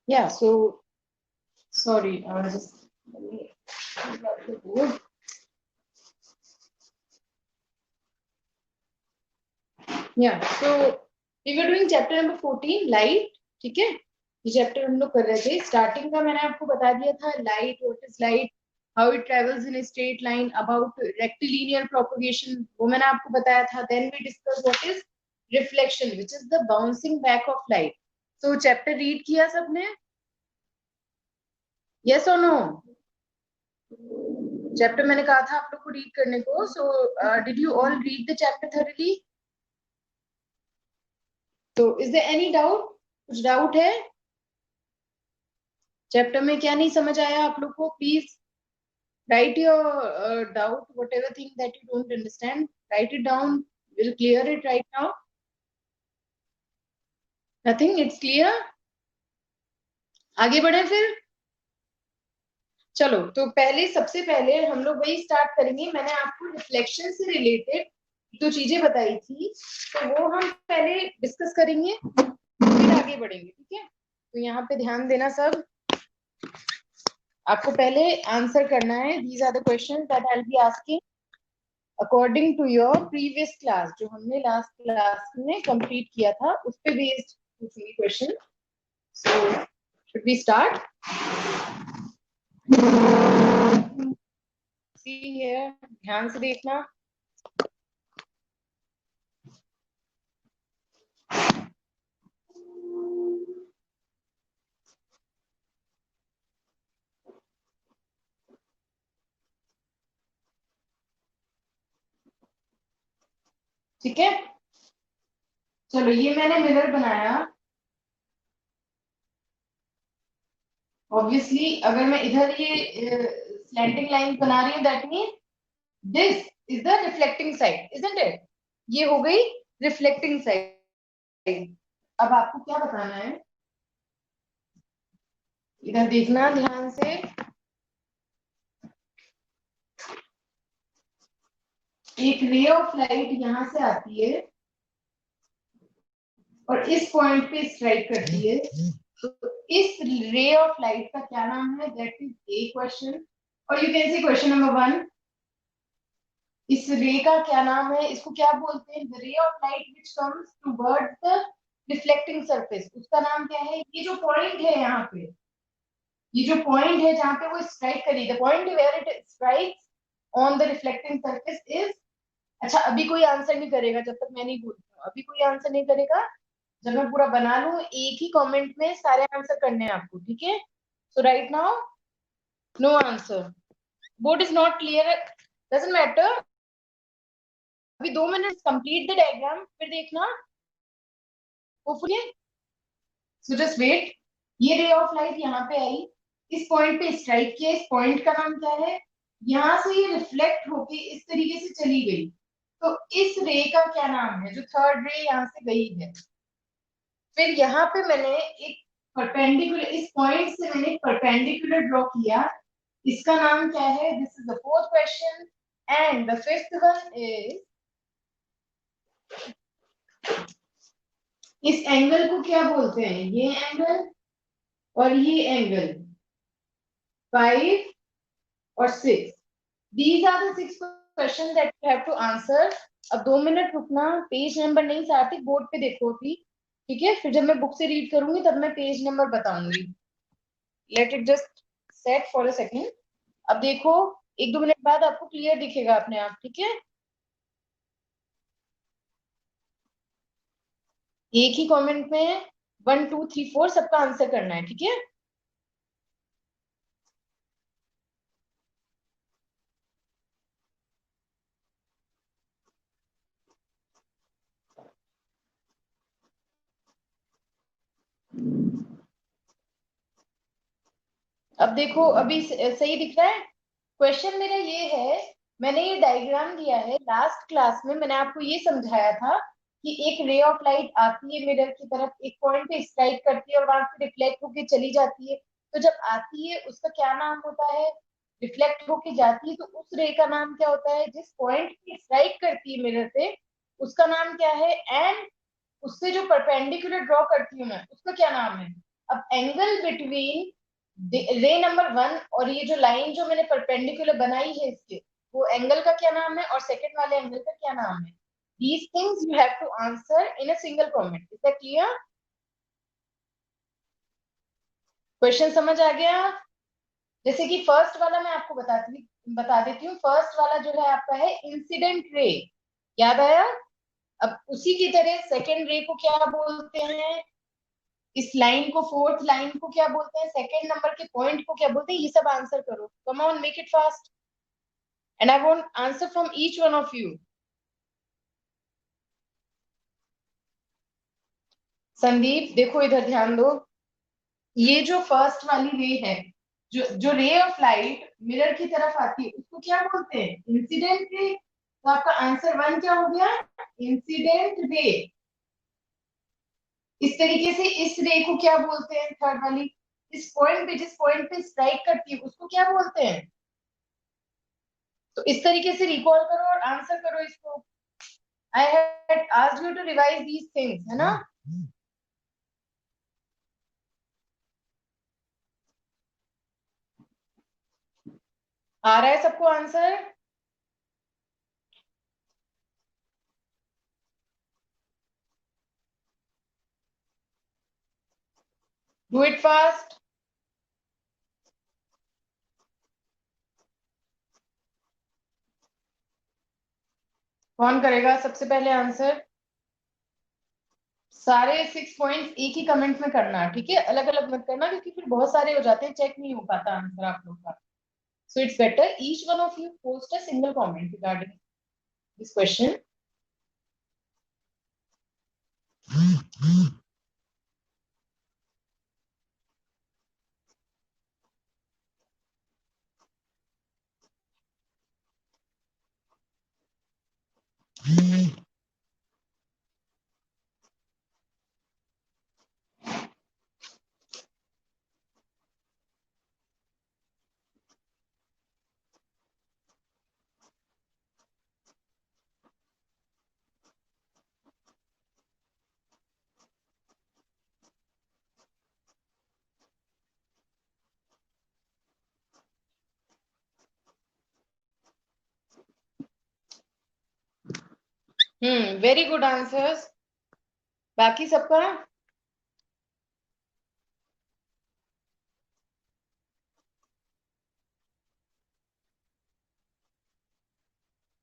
Yeah, so sorry, just let me grab the board. Yeah, so we were doing chapter number 14, light. ठीक है, ये chapter हम लोग कर रहे थे. स्टार्टिंग का मैंने आपको बता दिया था light, what is light, how it travels in straight line, about rectilinear propagation वो मैंने आपको बताया था. Then we discuss what is reflection which is the bouncing back of light. So chapter read किया सबने? यस और नो? चैप्टर मैंने कहा था आप लोग को रीड करने को. So did you all read the chapter thoroughly? तो इज देयर एनी डाउट? कुछ डाउट है चैप्टर में? क्या नहीं समझ आया आप लोग को? Please write your doubt, whatever thing that you don't understand, write it down. We'll clear it right now. Nothing, it's clear. आगे बढ़े फिर. चलो, तो पहले सबसे पहले हम लोग वही स्टार्ट करेंगे. मैंने आपको रिफ्लेक्शन से रिलेटेड जो चीजें बताई थी तो वो हम पहले डिस्कस करेंगे, फिर आगे बढ़ेंगे. ठीक है, तो यहाँ पे ध्यान देना सब. आपको पहले आंसर करना है. These are the questions that I will be asking according to your previous class. जो हमने लास्ट क्लास में कंप्लीट किया था उस पे बेस्ड पूछूंगी question. So should we start? See है, ध्यान से देखना. ठीक है, चलो ये मैंने मिरर बनाया. ऑब्वियसली अगर मैं इधर ये स्लैंटिंग लाइन बना रही हूँ that mean this is the reflecting side, isn't it? ये हो गई रिफ्लेक्टिंग साइड. अब आपको क्या बताना है, इधर देखना ध्यान से. एक रे ऑफ लाइट यहां से आती है और इस पॉइंट पे स्ट्राइक करती है. तो इस रे ऑफ लाइट का क्या नाम है? That is a question. और you can see question number 1. इस रे का क्या नाम है? इसको क्या बोलते हैं? The ray of light which comes towards the reflecting surface. उसका नाम क्या है? ये जो पॉइंट है यहाँ पे, ये जो पॉइंट है जहाँ पे वो स्ट्राइक करी, the point where it strikes on the reflecting surface is. अच्छा, अभी कोई आंसर नहीं करेगा जब तक मैं नहीं बोलती हूँ. अभी कोई आंसर नहीं करेगा. जब मैं पूरा बना लूं एक ही कमेंट में सारे आंसर करने हैं आपको. ठीक है, so right now no answer. Board is not clear, doesn't matter. अभी 2 मिनट कंप्लीट द डायग्राम फिर देखना. Hopefully, so just wait. ये रे ऑफ लाइट यहाँ पे आई, इस पॉइंट पे स्ट्राइक किया. इस पॉइंट का नाम क्या है? यहाँ से ये रिफ्लेक्ट होके इस तरीके से चली गई. तो इस रे का क्या नाम है? जो थर्ड रे यहाँ से गई है. फिर यहाँ पे मैंने एक परपेंडिकुलर, इस पॉइंट से मैंने परपेंडिकुलर ड्रॉ किया. इसका नाम क्या है? This is the fourth question. And the fifth one is, इस एंगल को क्या बोलते हैं? ये एंगल और ये एंगल 5 और 6. These are the 6 question that you have to answer. अब 2 मिनट रुकना. पेज नंबर नहीं साथी, बोर्ड पे देखो अभी. ठीक है, फिर जब मैं बुक से रीड करूंगी तब मैं पेज नंबर बताऊंगी. Let it just set for a second. अब देखो, 1-2 मिनट बाद आपको क्लियर दिखेगा अपने आप. ठीक है, एक ही कमेंट में 1 2 3 4 सबका आंसर करना है. ठीक है, अब देखो अभी सही दिख रहा है. क्वेश्चन मेरा ये है, मैंने ये डायग्राम दिया है. लास्ट क्लास में मैंने आपको ये समझाया था कि एक रे ऑफ लाइट आती है मिरर की तरफ, एक पॉइंट पे स्ट्राइक करती है और वहां से रिफ्लेक्ट होके चली जाती है. तो जब आती है उसका क्या नाम होता है? रिफ्लेक्ट होके जाती है तो उस रे का नाम क्या होता है? जिस पॉइंट पे स्ट्राइक करती है मिरर पे उसका नाम क्या है? एंड उससे जो परपेंडिकुलर ड्रॉ करती हूँ मैं उसका क्या नाम है? अब एंगल बिटवीन रे नंबर 1 और ये जो लाइन जो मैंने परपेंडिकुलर बनाई है इसके, वो एंगल का क्या नाम है और सेकंड वाले एंगल का क्या नाम है? These things you have to answer in a single comment. Is that clear? Question समझ आ गया? जैसे कि फर्स्ट वाला मैं आपको बता देती हूँ। फर्स्ट वाला जो है आपका है इंसिडेंट रे, याद आया? अब उसी की तरह सेकेंड रे को क्या बोलते हैं, इस लाइन को, फोर्थ लाइन को क्या बोलते हैं, सेकेंड नंबर के पॉइंट को क्या बोलते हैं, ये सब आंसर करो। Come on, make it fast and I want answer from each one of you. Sandeep देखो इधर ध्यान दो, ये जो फर्स्ट वाली रे है, जो रे ऑफ लाइट मिरर की तरफ आती है उसको क्या बोलते हैं? Incident ray. तो आपका आंसर 1 क्या हो गया? Incident ray. इस तरीके से इस रे को क्या बोलते हैं, थर्ड वाली, इस पॉइंट पे, जिस पॉइंट पे स्ट्राइक करती है उसको क्या बोलते हैं? तो इस तरीके से रिकॉल करो और आंसर करो इसको। I had asked you to revise these things, है ना? आ रहा है सबको आंसर? Do it fast. कौन करेगा सबसे पहले आंसर? सारे 6 पॉइंट्स एक ही कमेंट में करना, ठीक है? अलग अलग मत करना, क्योंकि फिर बहुत सारे हो जाते हैं, चेक नहीं हो पाता आंसर आप लोग का। So it's better each one of you post a single comment regarding this question. Very good answers. बाकी सबका?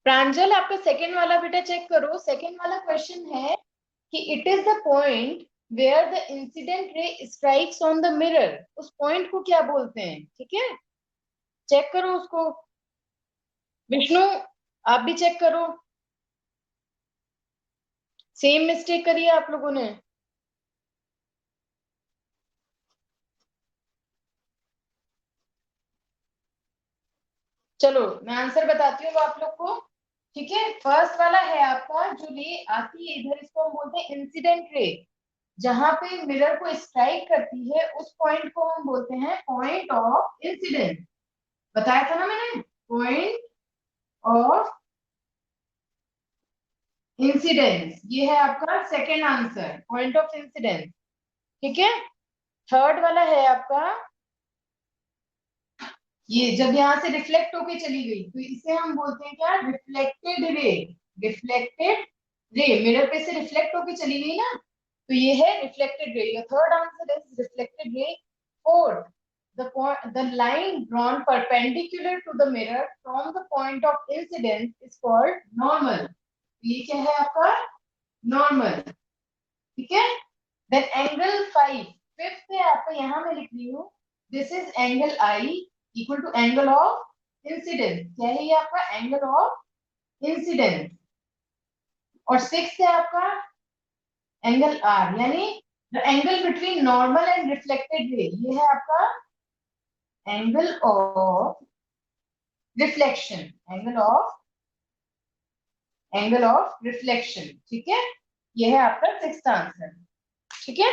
प्रांजल आपका सेकंड वाला बेटा चेक करो। सेकंड वाला क्वेश्चन है कि it is the point where the incident ray strikes on the mirror, उस पॉइंट को क्या बोलते हैं? ठीक है, चेक करो उसको। विष्णु आप भी चेक करो, सेम मिस्टेक करिए आप लोगों ने। चलो मैं आंसर बताती हूँ आप लोग को, ठीक है? फर्स्ट वाला है आपका, जो रे आती है इधर, इसको हम बोलते हैं इंसिडेंट रे। जहां पे मिरर को स्ट्राइक करती है उस पॉइंट को हम बोलते हैं पॉइंट ऑफ इंसिडेंट। बताया था ना मैंने, पॉइंट ऑफ इंसिडेंस। ये है आपका second answer, point of incidence. ठीक है, थर्ड वाला है आपका, ये जब यहां से रिफ्लेक्ट होके चली गई तो इसे हम बोलते हैं क्या? Reflected ray. Reflected ray, mirror पे से रिफ्लेक्ट होके चली गई ना, तो ये है reflected ray. Your third answer is reflected ray. Fourth, the line drawn perpendicular to the mirror from the point of incidence is called normal। ये क्या है आपका? नॉर्मल। ठीक है, देन एंगल 5, फिफ्थ है आपका, यहां मैं लिख रही हूँ, this is angle I equal to angle of incidence. क्या है ये आपका? Angle of incidence. और सिक्स है आपका एंगल आर, यानी the angle between normal and reflected ray, ये है आपका angle of reflection. Angle of reflection. ठीक है, ये है आपका सिक्स्थ आंसर। ठीक है,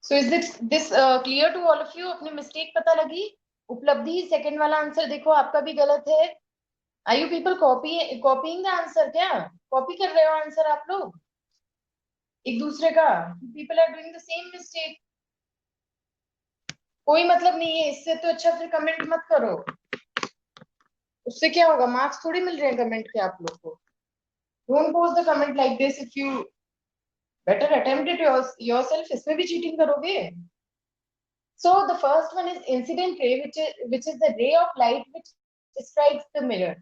so is this clear to all of you? अपनी मिस्टेक पता लगी? उपलब्धि सेकंड वाला आंसर देखो आपका भी गलत है, are you people copying the answer? क्या कॉपी कर रहे हो आंसर आप लोग एक दूसरे का? People are doing the same mistake. कोई मतलब नहीं है इससे, तो अच्छा फिर कमेंट मत करो। उससे क्या होगा? मार्क्स थोड़ी मिल रहे हैं कमेंट के आप लोग को। Don't post the comment like this. If you better attempt it yourself, इसमें भी चीटिंग करोगे? So the first one is incident ray, which is the ray of light which strikes the mirror.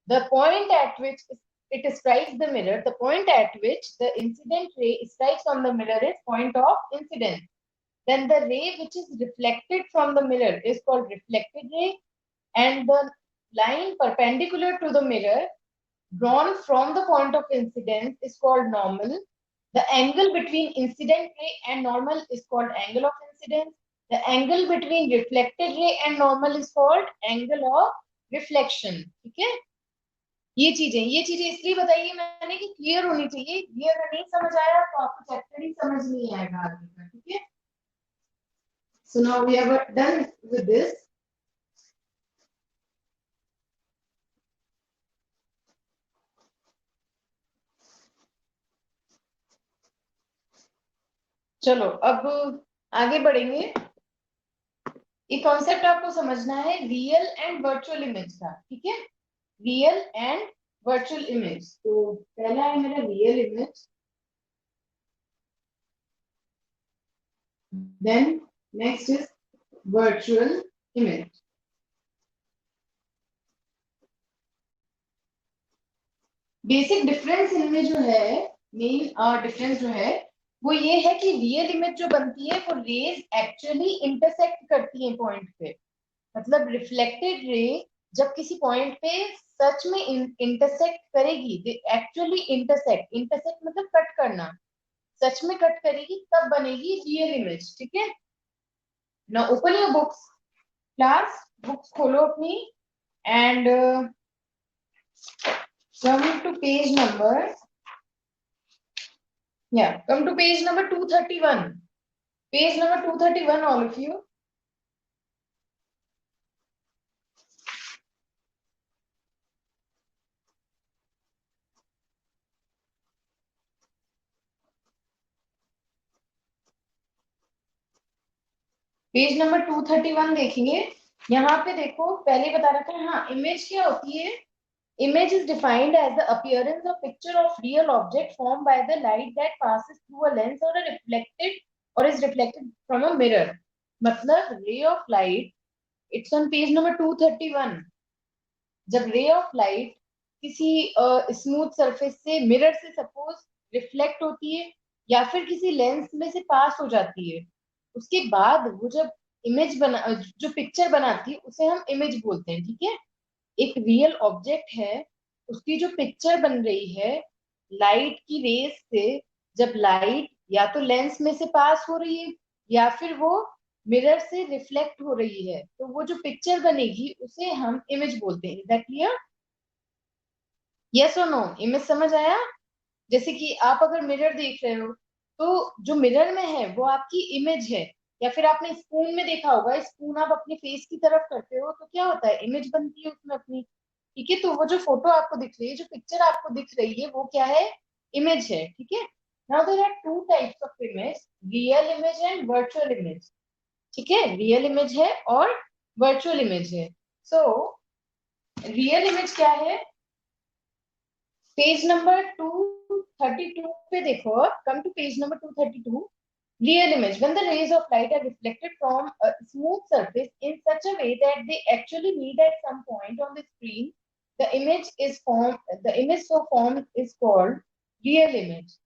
The point at which it strikes the mirror, the point at which the incident ray strikes on the mirror is point of incidence. Then the ray which is reflected from the mirror is called reflected ray, and the line perpendicular to the mirror drawn from the point of incidence is called normal. The angle between incident ray and normal is called angle of incidence. The angle between reflected ray and normal is called angle of reflection. ठीक है? ये चीजें इसलिए बताइए मैंने कि clear होनी चाहिए। ये अगर नहीं समझ आया तो आपको चैप्टर ही समझ नहीं आएगा आगे का। ठीक है? So now we are done with this. चलो अब आगे बढ़ेंगे। ये कॉन्सेप्ट आपको समझना है रियल एंड वर्चुअल इमेज का। ठीक है? Real and virtual image. तो पहला है मेरा real image, then next is virtual image. Basic difference इनमें जो है, मेन डिफरेंस जो है वो ये है कि रियल इमेज जो बनती है वो रेज एक्चुअली इंटरसेक्ट करती है पॉइंट पे। मतलब रिफ्लेक्टेड रे जब किसी पॉइंट पे सच में इंटरसेक्ट करेगी, एक्चुअली इंटरसेक्ट, इंटरसेक्ट मतलब कट करना, सच में कट करेगी, तब बनेगी रियल इमेज। ठीक है? Now open your books class, books खोलो अपनी and come to page number, come to page number 231. Page number 231, all of you. Page number 231 देखेंगे। यहाँ पे देखो पहले बता रखा है। हाँ, इमेज क्या होती है? Image is defined as the appearance of picture of real object formed by the light that passes through a lens or a reflected or is reflected from a mirror. मतलब ray of light, it's on page number 231. जब ray of light किसी smooth surface से, mirror से suppose reflect होती है या फिर किसी लेंस में से पास हो जाती है, उसके बाद वो जब इमेज बना, जो पिक्चर बनाती है उसे हम इमेज बोलते हैं। ठीक है? एक रियल ऑब्जेक्ट है, उसकी जो पिक्चर बन रही है लाइट की रेस से, जब लाइट या तो लेंस में से पास हो रही है या फिर वो मिरर से रिफ्लेक्ट हो रही है, तो वो जो पिक्चर बनेगी उसे हम इमेज बोलते हैं। Is that clear? यस और नो? इमेज समझ आया? जैसे कि आप अगर मिरर देख रहे हो तो जो मिरर में है वो आपकी इमेज है। या फिर आपने स्पून में देखा होगा, स्पून आप अपने फेस की तरफ करते हो तो क्या होता है? इमेज बनती है उसमें अपनी। ठीक है? तो वो जो फोटो आपको दिख रही है, जो पिक्चर आपको दिख रही है, वो क्या है? इमेज है। ठीक है? Now there are two types of image, real image and virtual image. ठीक है? रियल इमेज है और वर्चुअल इमेज है। सो रियल इमेज क्या है? पेज नंबर 232 पे देखो, come to page number 232। Real image, when the rays of light are reflected from a smooth surface in such a way that they actually meet at some point on the screen, the image is formed. The image so formed is called real image.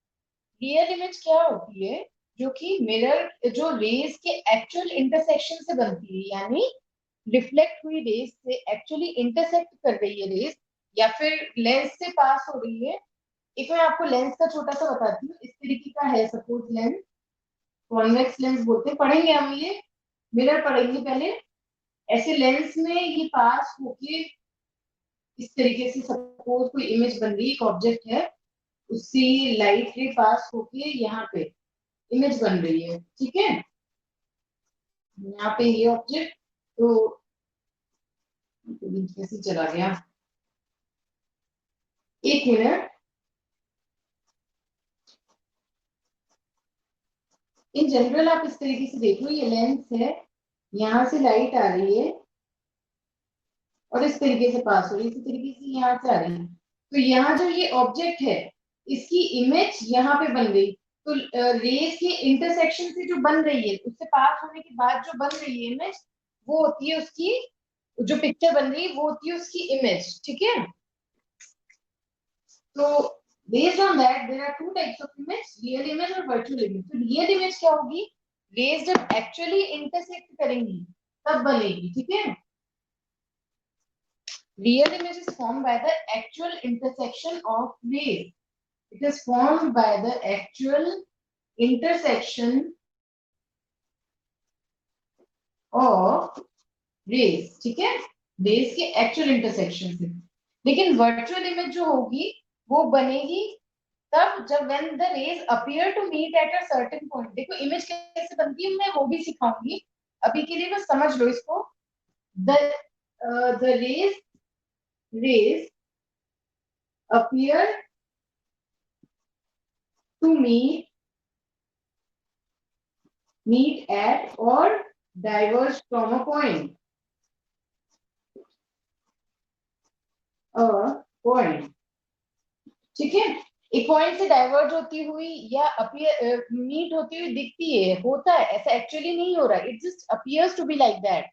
Real image क्या होती है? जो कि mirror, जो raise के actual intersection से बनती है, यानी रिफ्लेक्ट हुई रेज से एक्चुअली इंटरसेक्ट कर रही है रेज, या फिर लेंस से पास हो रही है। एक मैं आपको लेंस का छोटा सा बताती हूँ। इस तरीके का है सपोज लेंस, कॉन्वेक्स लेंस बोलते हैं, पढ़ेंगे हम ये, मिरर पढ़ेंगे पहले। ऐसे लेंस में ये पास होके इस तरीके से सपोज कोई इमेज बन रही है, एक ऑब्जेक्ट है, उसी लाइट रे पास होके यहाँ पे इमेज बन रही है। ठीक है? यहाँ पे ये ऑब्जेक्ट, तो कैसे चला गया? एक मिनट, इन जनरल आप इस तरीके से देख लो, ये लेंस है, यहां से लाइट आ रही है और इस तरीके से पास हो रही है, इसी तरीके से यहाँ से आ रही है। तो यहाँ जो ये ऑब्जेक्ट है, इसकी इमेज यहाँ पे बन गई। तो रेस के इंटरसेक्शन से जो बन रही है, उससे पास होने के बाद जो बन रही है इमेज, वो होती है उसकी, जो पिक्चर बन रही है वो होती है उसकी इमेज। ठीक है, तो based on that there are two types of image, real image और virtual image। तो real image क्या होगी, रेज जब एक्चुअली इंटरसेक्ट करेंगी तब बनेगी। ठीक है, real image is formed by the actual intersection of rays, it is formed by the actual intersection of rays। ठीक है, रेज के एक्चुअल इंटरसेक्शन से। लेकिन वर्चुअल इमेज जो होगी वो बनेगी तब जब when the rays appear to meet at a certain point। देखो इमेज कैसे बनती है मैं वो भी सिखाऊंगी, अभी के लिए बस समझ लो इसको। the the rays appear to meet at or diverge from a point, a point। ठीक है, एक पॉइंट से डाइवर्ज होती हुई या अपीयर मीट होती हुई दिखती है, होता है ऐसा, एक्चुअली नहीं हो रहा, it just appears to be like that.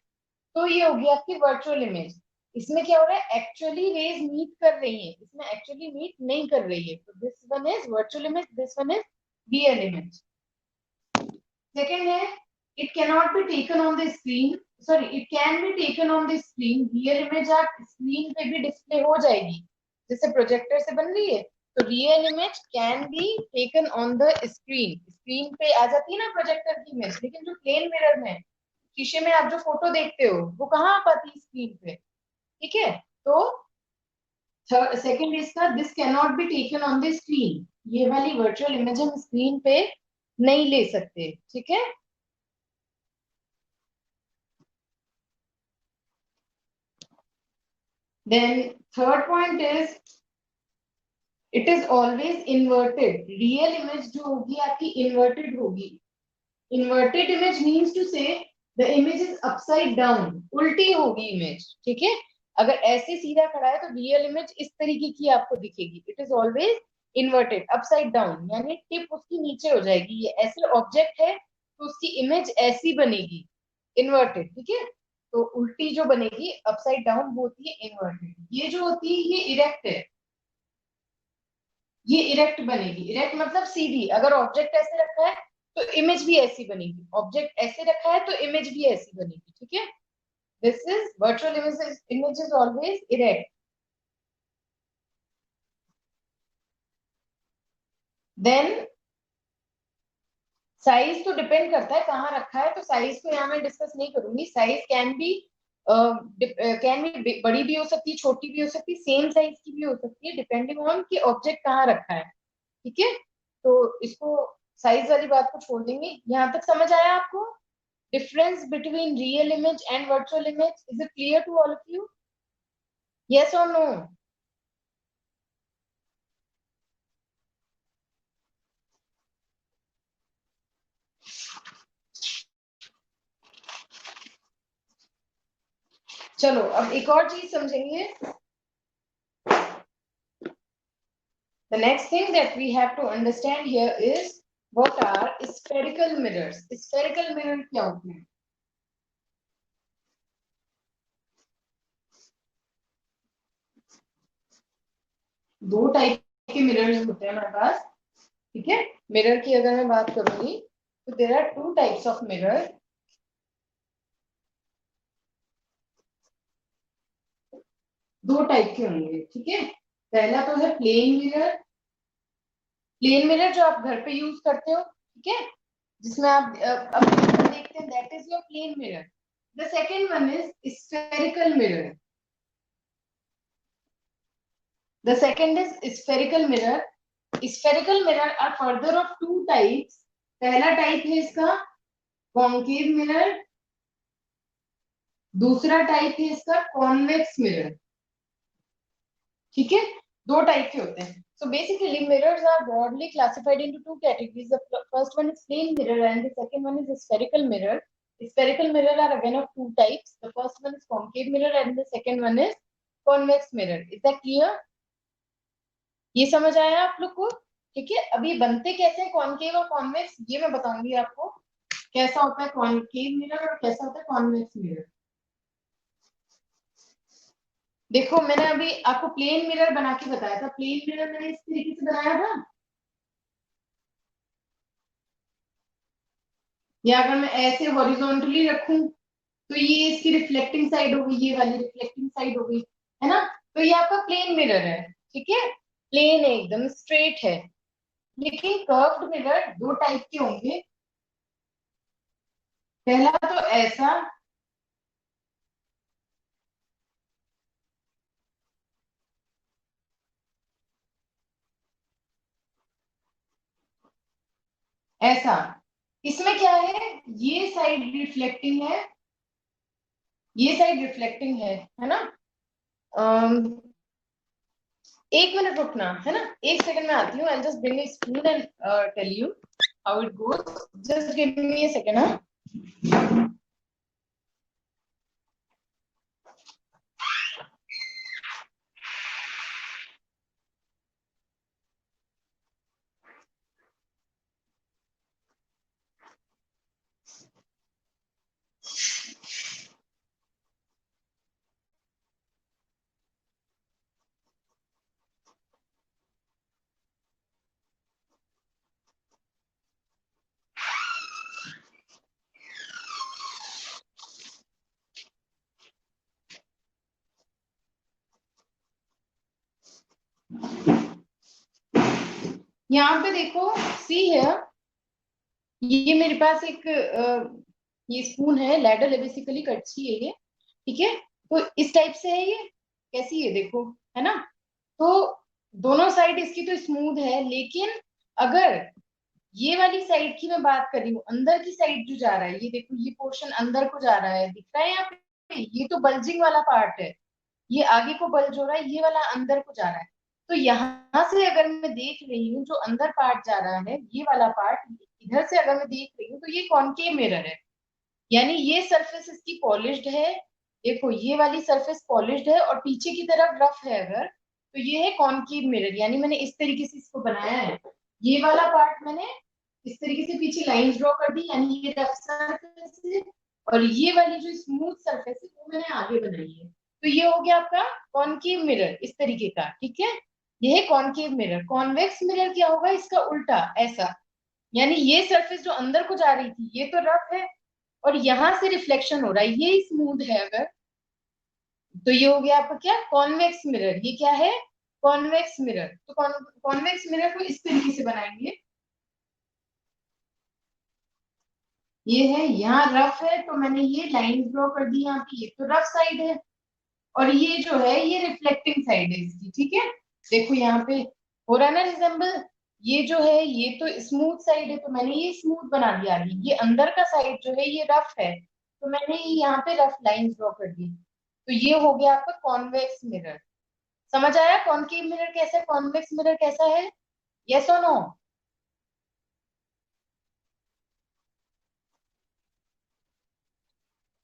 तो ये होगी आपकी वर्चुअल इमेज। इसमें क्या हो रहा है, एक्चुअली रेज मीट कर रही है, इसमें एक्चुअली मीट नहीं कर रही है। तो this one is virtual image, this one is real image. Second है, it can not be taken on the screen, sorry it can be taken on the screen. Real image आप screen पे भी display हो जाएगी, जैसे projector से बन रही है। तो real image can be taken on the screen, screen पे आ जाती है ना प्रोजेक्टर की इमेज। लेकिन जो प्लेन मिरर में, शीशे में आप जो फोटो देखते हो वो कहाँ आ पाती है, स्क्रीन पे। ठीक है, तो सेकंड इसका, this can not be taken on the screen, ये वाली वर्चुअल इमेज हम स्क्रीन पे नहीं ले सकते। ठीक है, then third point is it is always inverted. Real image जो होगी आपकी इन्वर्टेड होगी। Inverted image means to say the image is upside down, उल्टी होगी इमेज। ठीक है, अगर ऐसे सीधा खड़ा है तो रियल इमेज इस तरीके की आपको दिखेगी। It is always inverted, upside down, यानी टिप उसकी नीचे हो जाएगी। ये ऐसे ऑब्जेक्ट है तो उसकी इमेज ऐसी बनेगी, इन्वर्टेड। ठीक है, तो उल्टी जो बनेगी अपसाइड डाउन वो होती है इन्वर्टेड। ये जो होती है ये इरेक्ट है, ये इरेक्ट बनेगी। इरेक्ट मतलब सीधी। अगर ऑब्जेक्ट ऐसे रखा है तो इमेज भी ऐसी बनेगी, ऑब्जेक्ट ऐसे रखा है तो इमेज भी ऐसी बनेगी। ठीक है, this is virtual image is always erect. Then size तो डिपेंड करता है कहाँ रखा है, तो साइज को यहाँ मैं डिस्कस नहीं करूंगी। साइज कैन बी बड़ी भी हो सकती है, छोटी भी हो सकती है, सेम साइज की भी हो सकती है, डिपेंडिंग ऑन कि ऑब्जेक्ट कहाँ रखा है। ठीक है, तो इसको साइज वाली बात को छोड़ देंगे। यहाँ तक समझ आया आपको difference between real image and virtual image? Is it clear to all of you? Yes और नो? चलो अब एक और चीज समझेंगे। The next thing that we have to understand here is what are spherical mirrors. Spherical mirror क्या होते हैं? दो टाइप के मिरर्स होते हैं हमारे पास। ठीक है, मिरर की अगर मैं बात करूंगी तो there are two types of mirror. दो टाइप के होंगे। ठीक है, पहला तो है प्लेन मिरर। प्लेन मिरर जो आप घर पे यूज करते हो, ठीक है, जिसमें आप अपने देखते हैं, that is your plane mirror. The second one is spherical mirror. The second is spherical mirror. Spherical mirror are further of two types. पहला टाइप है इसका कॉन्केव मिरर, दूसरा टाइप है इसका कॉन्वेक्स मिरर। ठीक है, दो टाइप के होते हैं. So basically mirrors are broadly classified into two categories. The first one is plane mirror and the second one is a spherical mirror. Spherical mirror are again of two types. The first one is concave mirror and the second one is convex mirror. Is that clear? ये समझ आया आप लोग को? ठीक है. अभी बनते कैसे हैं कॉनकेव और कॉन्वेक्स ये मैं बताऊंगी आपको. कैसा होता है कॉनकेव मिरर और कैसा होता है कॉन्वेक्स मिरर. देखो मैंने अभी आपको प्लेन मिरर बना के बताया था. प्लेन मिरर मैंने इस तरीके से बनाया था. या अगर मैं ऐसे हॉरिजॉन्टली रखूं तो ये इसकी रिफ्लेक्टिंग साइड हो गई. ये वाली रिफ्लेक्टिंग साइड हो गई है ना. तो ये आपका प्लेन मिरर है. ठीक है. प्लेन है एकदम स्ट्रेट है. लेकिन कर्व्ड मिरर दो टाइप के होंगे. पहला तो ऐसा. ऐसा. इसमें क्या है ये साइड रिफ्लेक्टिंग है. ये साइड रिफ्लेक्टिंग है ना. अम, एक मिनट रुकना है ना. एक सेकंड में आती हूँ. I just bring spoon and tell you how it goes. Just give me a second. हाँ. यहाँ पे देखो सी है. ये मेरे पास एक ये स्पून है. लैडर है बेसिकली. कटची है ये. ठीक है. तो इस टाइप से है ये. कैसी है देखो. है ना. तो दोनों साइड इसकी तो स्मूथ है. लेकिन अगर ये वाली साइड की मैं बात कर रही हूँ अंदर की साइड जो जा रहा है ये देखो. ये पोर्शन अंदर को जा रहा है. दिख रहा है यहाँ पे. ये तो बल्जिंग वाला पार्ट है. ये आगे को बल्ज हो रहा है. ये वाला अंदर को जा रहा है. तो यहाँ से अगर मैं देख रही हूँ जो अंदर पार्ट जा रहा है ये वाला पार्ट इधर से अगर मैं देख रही हूँ तो ये कॉनकेव मिरर है. यानी ये सरफेस इसकी पॉलिश्ड है. देखो ये वाली सरफेस पॉलिश्ड है और पीछे की तरफ रफ है अगर तो ये है कॉनकेव मिरर. यानी मैंने इस तरीके से इसको बनाया है. ये वाला पार्ट मैंने इस तरीके से पीछे लाइंस ड्रॉ कर दी. यानी ये रफ सरफेस है. और ये वाली जो स्मूथ सरफेस है वो मैंने आगे बनाई है. तो ये हो गया आपका कॉनकेव मिरर इस तरीके का. ठीक है. ये है कॉनकेव मिरर. कॉन्वेक्स मिरर क्या होगा इसका उल्टा ऐसा. यानी ये सरफेस जो अंदर को जा रही थी ये तो रफ है और यहां से रिफ्लेक्शन हो रहा है. ये स्मूथ है अगर तो ये हो गया आपका क्या कॉन्वेक्स मिरर. ये क्या है कॉन्वेक्स मिरर. तो कॉन्वेक्स मिरर को इस तरीके से बनाएंगे. ये है यहाँ रफ है तो मैंने ये लाइन ड्रॉ कर दी यहाँ पे. ये तो रफ साइड है और ये जो है ये रिफ्लेक्टिंग साइड है इसकी. ठीक है. देखो यहाँ पे हो रहा है ना रिजेंबल. ये जो है ये तो स्मूथ साइड है तो मैंने ये स्मूथ बना दिया. अभी ये अंदर का साइड जो है ये रफ है तो मैंने ये यहाँ पे रफ लाइन ड्रॉ कर दी. तो ये हो गया आपका कॉन्वेक्स मिरर. समझ आया कॉनकेव मिरर कैसा है कॉन्वेक्स मिरर कैसा है. यस और नो.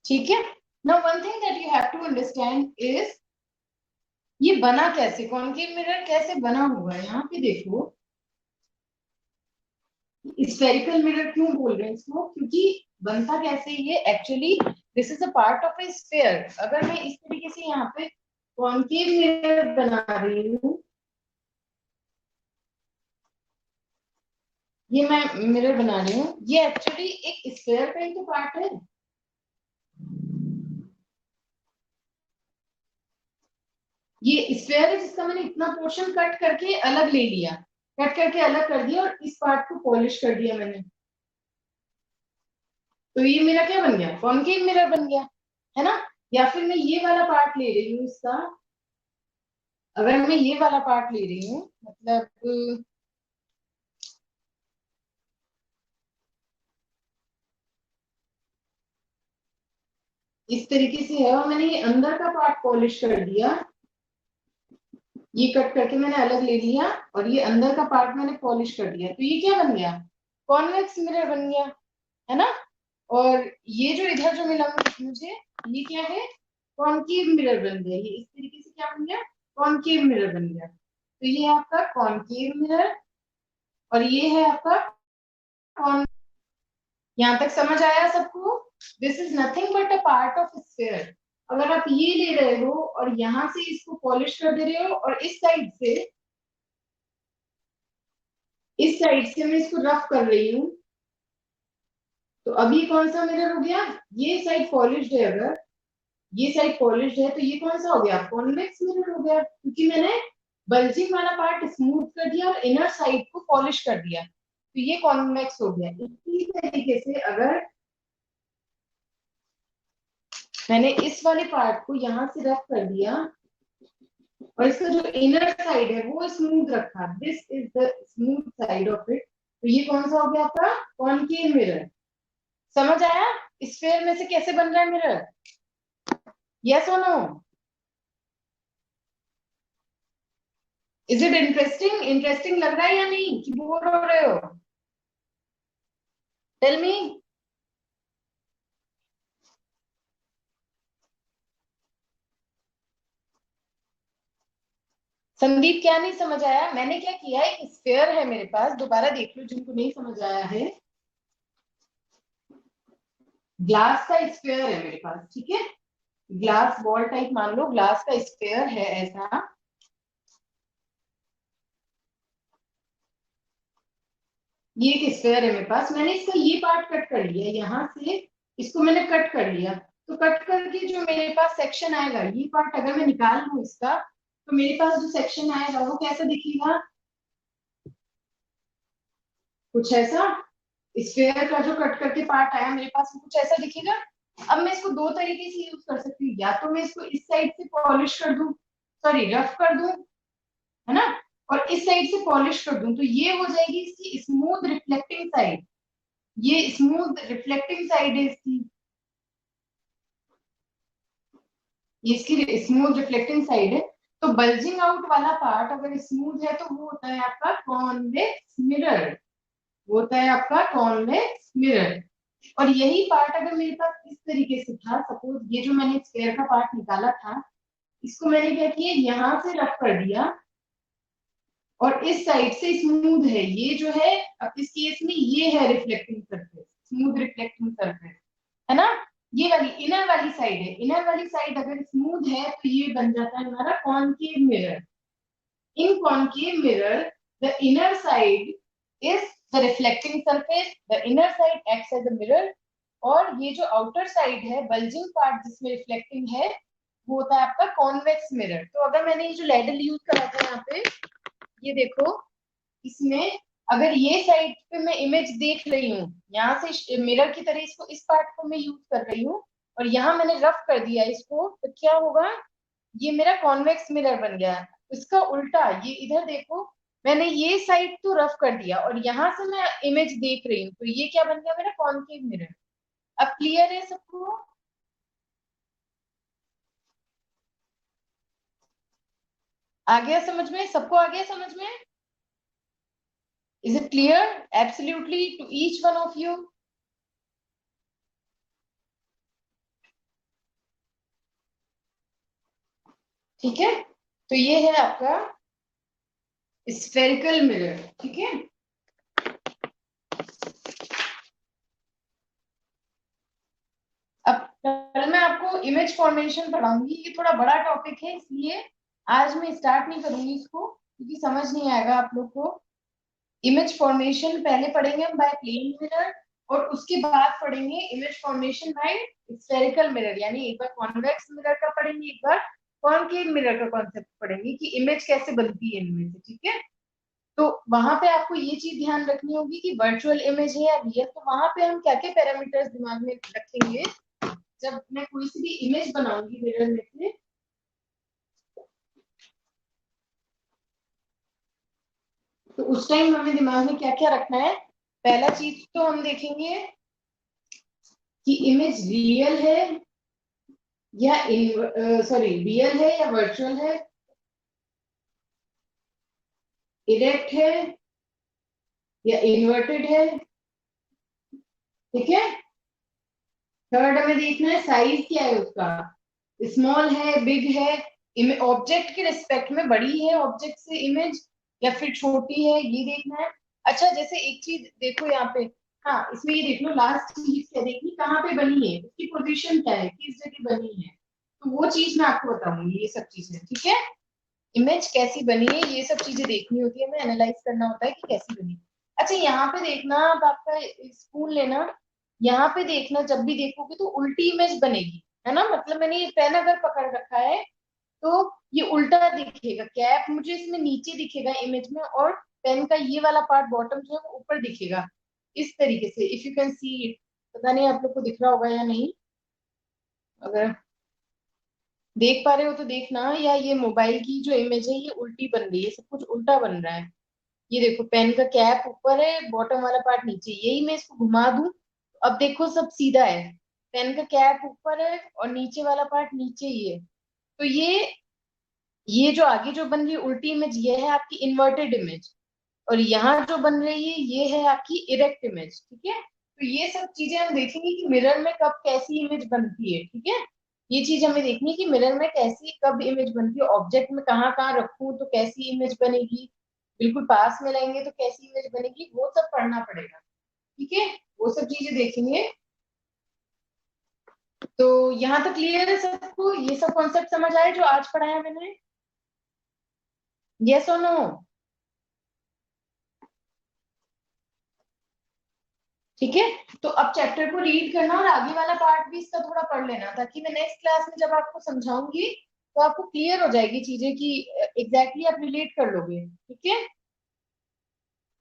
ठीक है. Now one thing that you have to understand is ये बना कैसे. कॉनकेव मिरर कैसे बना हुआ है. यहाँ पे देखो स्फेरिकल मिरर क्यों बोल रहे हैं इसको क्योंकि बनता कैसे ये actually this is a part of A sphere. अगर मैं इस तरीके से यहाँ पे कॉनकेव मिरर बना रही हूँ. ये मैं मिरर बना रही हूँ. ये एक्चुअली एक स्फेयर का ही तो पार्ट है. ये स्फेयर है जिसका मैंने इतना पोर्शन कट करके अलग ले लिया. कट करके अलग कर दिया और इस पार्ट को पॉलिश कर दिया मैंने. तो ये मेरा क्या बन गया कॉनकेव मिरर बन गया. है ना. या फिर मैं ये वाला पार्ट ले रही हूँ इसका. अगर मैं ये वाला पार्ट ले रही हूँ मतलब इस तरीके से है और मैंने ये अंदर का पार्ट पॉलिश कर दिया. ये कट करके मैंने अलग ले लिया और ये अंदर का पार्ट मैंने पॉलिश कर दिया, तो ये क्या बन गया, कॉन्वेक्स मिरर बन गया, है ना। और ये जो इधर जो मिला मुझे, ये क्या है, कॉनकेव मिरर बन गया, ये इस तरीके से क्या बन गया, कॉनकेव मिरर बन गया। तो ये है आपका कॉनकेव मिरर और ये है आपका कॉन। यहाँ तक समझ आया सबको। This is nothing but a part of sphere. अगर आप ये ले रहे हो और यहाँ से इसको पॉलिश कर दे रहे हो और इस साइड से मैं इसको रफ कर रही हूँ, तो अभी कौन सा मिरर हो गया, ये साइड पॉलिश्ड है, अगर ये साइड पॉलिश्ड है तो ये कौन सा हो गया, कॉन्वेक्स मिरर हो गया, क्योंकि मैंने बल्जिंग वाला पार्ट स्मूथ कर दिया और इनर साइड को पॉलिश कर दिया, तो ये कॉन्वेक्स हो गया। इसी तरीके से अगर मैंने इस वाले पार्ट को यहाँ से रफ कर दिया और इसका जो इनर साइड है वो स्मूथ रखा, this is the smooth side of it, तो ये कौन सा हो गया आपका, कॉनकेव मिरर। समझ आया स्फीयर में से कैसे बन रहा है मिरर, यस और no. Is it interesting, interesting लग रहा है या नहीं, कि बोर हो रहे हो, टेल मी। संदीप क्या नहीं समझ आया, मैंने क्या किया, एक स्फीयर है मेरे पास, दोबारा देख लो जिनको नहीं समझ आया है। ग्लास का स्फीयर है मेरे पास, ठीक है, ग्लास बॉल टाइप मान लो, ग्लास का स्फीयर है ऐसा। ये एक स्फीयर है मेरे पास, मैंने इसका ये पार्ट कट कर लिया, यहाँ से इसको मैंने कट कर लिया, तो कट करके जो मेरे पास सेक्शन आएगा, ये पार्ट अगर मैं निकाल लूं इसका, तो मेरे पास जो सेक्शन आएगा वो कैसा दिखेगा, कुछ ऐसा। स्फेयर का जो कट करके पार्ट आया मेरे पास वो कुछ ऐसा दिखेगा। अब मैं इसको दो तरीके से यूज कर सकती हूँ, या तो मैं इसको इस साइड से पॉलिश कर दूं, सॉरी रफ कर दूं, है ना, और इस साइड से पॉलिश कर दूं, तो ये हो जाएगी इसकी स्मूथ रिफ्लेक्टिंग साइड, ये स्मूथ रिफ्लेक्टिंग साइड है इसकी, ये इसकी स्मूथ रिफ्लेक्टिंग साइड है। तो बल्जिंग आउट वाला पार्ट अगर स्मूथ है तो वो होता है आपका कॉन्वेक्स मिरर, वो होता है आपका कॉन्वेक्स मिरर। और यही पार्ट अगर मेरे पास इस तरीके से था, सपोज ये जो मैंने स्क्वायर का पार्ट निकाला था, इसको मैंने क्या किया, यहाँ से रफ कर दिया और इस साइड से स्मूथ है, ये जो है अब इस केस में ये है reflecting surface, smooth reflecting surface, है ना। ये वाली इनर वाली साइड है, इनर वाली साइड अगर स्मूथ है तो ये बन जाता है हमारा concave mirror. In concave mirror the inner side is the reflecting surface, the inner side acts as the mirror, और ये जो आउटर साइड है बल्जिंग पार्ट जिसमें रिफ्लेक्टिंग है वो होता है आपका कॉन्वेक्स मिरर। तो अगर मैंने ये जो लेडल यूज करा था यहाँ पे, ये देखो, इसमें अगर ये साइड पे मैं इमेज देख रही हूँ, यहाँ से मिरर की तरह इसको इस पार्ट को मैं यूज कर रही हूँ और यहाँ मैंने रफ कर दिया इसको, तो क्या होगा, ये मेरा कॉन्वेक्स मिरर बन गया। इसका उल्टा ये इधर देखो, मैंने ये साइड तो रफ कर दिया और यहाँ से मैं इमेज देख रही हूँ, तो ये क्या बन गया मेरा कॉन्केव मिरर। अब क्लियर है सबको, आ गया समझ में, सबको आ गया समझ में, is it clear absolutely to each one of you. ठीक है, तो ये है आपका स्फेरिकल मिरर, ठीक है। अब कल मैं आपको इमेज फॉर्मेशन पढ़ाऊंगी, ये थोड़ा बड़ा टॉपिक है इसलिए आज मैं स्टार्ट नहीं करूंगी इसको, क्योंकि समझ नहीं आएगा आप लोग को। इमेज फॉर्मेशन पहले पढ़ेंगे हम बाय प्लेन मिरर, और उसके बाद पढ़ेंगे image formation by spherical mirror, यानी एक बार कॉन्वेक्स मिरर का पढ़ेंगे, एक बार कॉनकेव मिरर का कॉन्सेप्ट पढ़ेंगे कि इमेज कैसे बनती है इनमें से, ठीक है। तो वहां पे आपको ये चीज ध्यान रखनी होगी कि वर्चुअल इमेज है या रियल, तो वहां पे हम क्या क्या पैरामीटर्स दिमाग में रखेंगे जब मैं कोई सी भी इमेज बनाऊंगी मिरर में से। तो उस टाइम हमें दिमाग में क्या क्या रखना है, पहला चीज तो हम देखेंगे कि इमेज रियल है या सॉरी रियल है या वर्चुअल है, इरेक्ट है या इन्वर्टेड है, ठीक है। थर्ड हमें देखना है साइज क्या है उसका, स्मॉल है, बिग है, ऑब्जेक्ट के रिस्पेक्ट में बड़ी है ऑब्जेक्ट से इमेज या फिर छोटी है, ये देखना है। अच्छा जैसे एक चीज देखो यहाँ पे, हाँ इसमें ये देख लो, लास्ट चीज क्या देखनी, कहाँ पे बनी है, उसकी पोजीशन क्या है, किस जगह बनी है, तो वो चीज मैं आपको बताऊंगी, ये सब चीजें, ठीक है। इमेज कैसी बनी है ये सब चीजें देखनी होती है, हमें एनालाइज करना होता है कि कैसी बनी। अच्छा यहाँ पे देखना, अब आपका स्पून लेना, यहाँ पे देखना, जब भी देखोगे तो उल्टी इमेज बनेगी, है ना, मतलब मैंने ये पेन अगर पकड़ रखा है तो ये उल्टा दिखेगा, कैप मुझे इसमें नीचे दिखेगा इमेज में, और पेन का ये वाला पार्ट बॉटम जो है वो ऊपर दिखेगा, इस तरीके से, if you can see it. पता नहीं आप लोग को दिख रहा होगा या नहीं, अगर देख पा रहे हो तो देखना, या ये मोबाइल की जो इमेज है ये उल्टी बन रही है, सब कुछ उल्टा बन रहा है। ये देखो पेन का कैप ऊपर है, बॉटम वाला पार्ट नीचे, यही मैं इसको घुमा दूं तो अब देखो सब सीधा है, पेन का कैप ऊपर है और नीचे वाला पार्ट नीचे ही है। तो ये जो आगे जो बन रही है उल्टी इमेज, ये है आपकी इन्वर्टेड इमेज, और यहाँ जो बन रही है ये है आपकी इरेक्ट इमेज, ठीक है। तो ये सब चीजें हम देखेंगे कि मिरर में कब कैसी इमेज बनती है, ठीक है। ये चीज हमें देखनी है कि मिरर में कैसी कब इमेज बनती है, ऑब्जेक्ट में कहाँ कहाँ रखूं तो कैसी इमेज बनेगी, बिल्कुल पास में लाएंगे तो कैसी इमेज बनेगी, वो सब पढ़ना पड़ेगा, ठीक है। वो सब चीजें देखेंगे। तो यहाँ तक क्लियर है सबको, ये सब कॉन्सेप्ट समझ आए जो आज पढ़ाया मैंने, यस और नो। ठीक है, तो अब चैप्टर को रीड करना और आगे वाला पार्ट भी इसका थोड़ा पढ़ लेना, ताकि मैं नेक्स्ट क्लास में जब आपको समझाऊंगी तो आपको क्लियर हो जाएगी चीजें कि एग्जैक्टली आप रिलेट कर लोगे, ठीक है।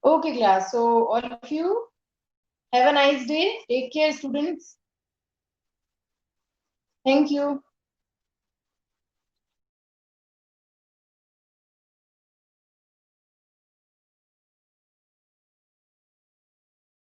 Okay class, so all of you have a nice day, take care students, thank you.